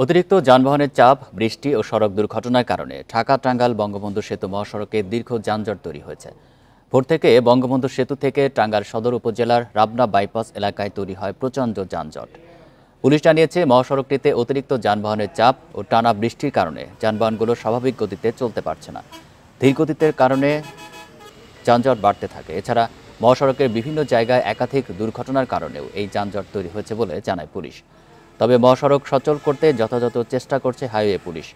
অতিরিক্ত যানবাহনের চাপ, বৃষ্টি ও সড়ক দুর্ঘটনার কারণে ঢাকা-টাঙ্গাইল বঙ্গবন্ধু সেতু মহাসড়কে দীর্ঘ যানজট তৈরি হয়েছে। ভোর থেকে বঙ্গবন্ধু সেতু থেকে টাঙ্গাইল সদর উপজেলার রাবনা বাইপাস এলাকায় তৈরি হয় প্রচণ্ড যানজট। পুলিশ জানিয়েছে, মহাসড়কটিতে অতিরিক্ত যানবাহনের চাপ ও টানা বৃষ্টির কারণে যানবাহনগুলো স্বাভাবিক গতিতে চলতে পারছে না। ধীর গতির কারণে যানজট বাড়তে থাকে। এছাড়া মহাসড়কের বিভিন্ন জায়গায় একাধিক দুর্ঘটনার কারণেও এই যানজট তৈরি হয়েছে বলে জানায় পুলিশ। তবে মহাসড়ক সচল করতে যথাযথ চেষ্টা করছে হাইওয়ে পুলিশ।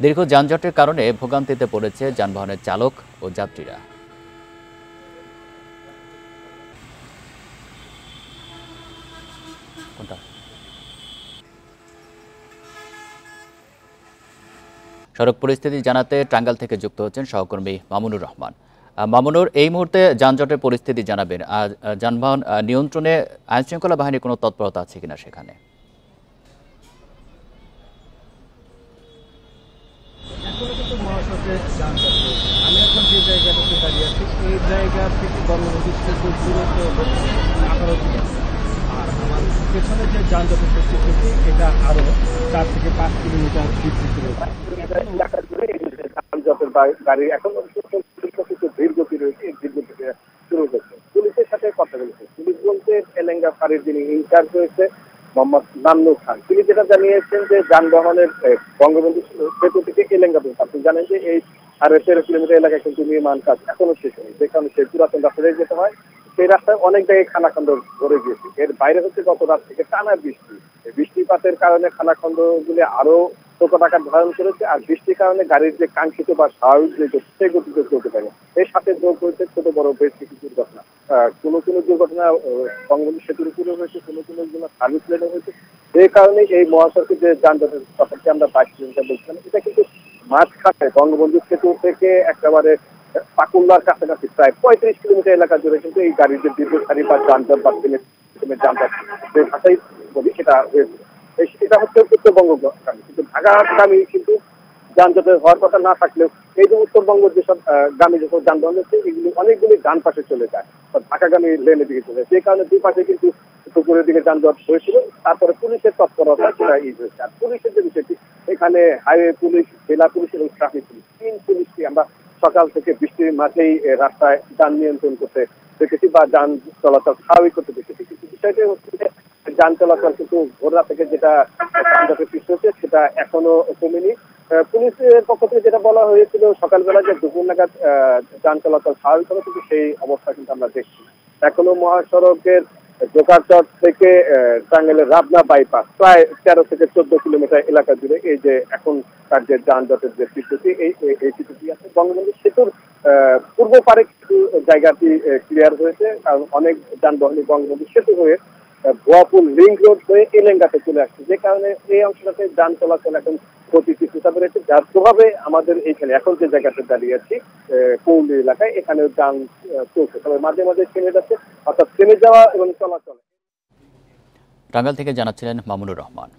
দীর্ঘ যানজটের কারণে ভোগান্তিতে পড়েছে যানবাহনের চালক ও যাত্রীরা। সড়ক পরিস্থিতি জানাতে টাঙ্গাইল থেকে যুক্ত হচ্ছেন সহকর্মী মামুনুর রহমান। মামুনুর, এই মুহূর্তে যানজটের পরিস্থিতি জানাবেন। আর যানবাহন নিয়ন্ত্রণে আইনশৃঙ্খলা বাহিনীর কোনো তৎপরতা আছে কিনা সেখানে? এখনো কিন্তু মহাসড়কে যানজট রয়েছে। আমি এখন যে জায়গাটাতে দাঁড়িয়ে আছি এই জায়গা থেকে বঙ্গবন্ধু সেতুর দূরত্ব 18 কিলোমিটার। আর আমার পেছনে যে যানজটের পরিস্থিতি এটা আরো 4 থেকে 5 কিলোমিটার বিস্তৃত রয়েছে। এলাকা জুড়ে যানজটের গাড়ি এখন কিছু ধীর গতি রয়েছে, এই ধীর গতিতে শুরু হচ্ছে। পুলিশের সাথে কথা বলেছে। পুলিশ বলতে এলেঙ্গা ফাঁড়ির যিনি ইনচার্জ রয়েছে মোহাম্মদ নান্নুর খান, তিনি যেটা জানিয়েছেন যে যানবাহনের বঙ্গবন্ধু সেতু থেকে এলেঙ্গা পর্যন্ত, আপনি জানেন যে এই 13.5 কিলোমিটার এলাকায় কিন্তু নির্মাণ কাজ এখনো শেষ হয়নি, যে কারণে সেই পুরাতন রাস্তায় যেতে হয়। সেই রাস্তায় অনেক জায়গায় খানাখন্দ ভরে গিয়েছে। এর বাইরে হচ্ছে গত রাত থেকে টানা বৃষ্টি। বৃষ্টিপাতের কারণে খানাখন্দ গুলি আরো প্রকট আকার ধারণ করেছে। আর বৃষ্টির কারণে গাড়ির যে কাঙ্ক্ষিত বা স্বাভাবিক যে গতি, সেই গতিতে চলতে পারে। এর সাথে যোগ হয়েছে ছোট বড় বেশ কিছু দুর্ঘটনা। কোনো দুর্ঘটনা বঙ্গবন্ধু সেতুর উপরে হয়েছে, কোনো সার্ভিস লেনে হয়েছে। এই কারণে এই মহাসড়কের যে যানজটের কথাটি আমরা 22 কিলোমিটার বলছিলাম, এটা কিন্তু মাঝখানে বঙ্গবন্ধু সেতু থেকে একেবারে পাকুল্লার কাছাকাছি প্রায় 35 কিলোমিটার এলাকা জুড়ে কিন্তু এই গাড়ির যে দীর্ঘ সারি বা যানজট বা যানজট যে ভাষাই বলি সেটা হয়েছে। এটা হচ্ছে উত্তরবঙ্গগামী, কিন্তু ঢাকাগামী কিন্তু যানজটের হওয়ার কথা না থাকলেও এই যে উত্তরবঙ্গ যেসব গামী যেসব যানবাহন হচ্ছে এগুলি অনেকগুলি ডান পাশে চলে যায়, ঢাকাগামী লেনের দিকে চলে যায়। সেই কারণে দুই পাশে কিন্তু পুকুরের দিকে যানজট হয়েছিল। তারপরে পুলিশের তৎপরতা সেটা ই হয়েছে। আর পুলিশের যে বিষয়টি, এখানে হাইওয়ে পুলিশ, জেলা পুলিশ এবং ট্রাফিক পুলিশ, 3 পুলিশকে আমরা সকাল থেকে বৃষ্টির মাঝেই রাস্তায় যান নিয়ন্ত্রণ করতে দেখেছি বা যান চলাচল স্বাভাবিক করতে দেখেছি। কিন্তু বিষয়টি হচ্ছে যে যান চলাচল কিন্তু ভোর রাত থেকে যেটা যানজটের সৃষ্টি হচ্ছে সেটা এখনো কমেনি। পুলিশের পক্ষ থেকে যেটা বলা হয়েছিল সকালবেলা যে দুপুর নাগাদ যান চলাচল স্বাভাবিক হবে, কিন্তু সেই অবস্থা কিন্তু আমরা দেখছি। এখনো মহাসড়কের জোকারচট থেকে টাঙ্গাইলের রাবনা বাইপাস প্রায় 13 থেকে 14 কিলোমিটার এলাকা জুড়ে এই যে এখন তার যে যানজটের যে স্থিতি, এই স্থিতি আছে। বঙ্গবন্ধু সেতুর পূর্ব পারে কিছু জায়গাটি ক্লিয়ার হয়েছে, কারণ অনেক যানবাহনই বঙ্গবন্ধু সেতু হয়ে ভুয়াপুর লিংক রোড হয়ে এলেঙ্গাতে চলে আসছে, যে কারণে এই অংশটাতে যান চলাচল এখন গতি কিছুটা বেড়েছে, যার প্রভাবে আমাদের এইখানে এখন যে জায়গাতে দাঁড়িয়ে আছি পৌলি এলাকায় এখানেও যান চলছে, তবে মাঝে মাঝে থেমে যাচ্ছে, অর্থাৎ থেমে যাওয়া এবং চলাচল। টাঙ্গাইল থেকে জানাচ্ছিলেন মামুনুর রহমান।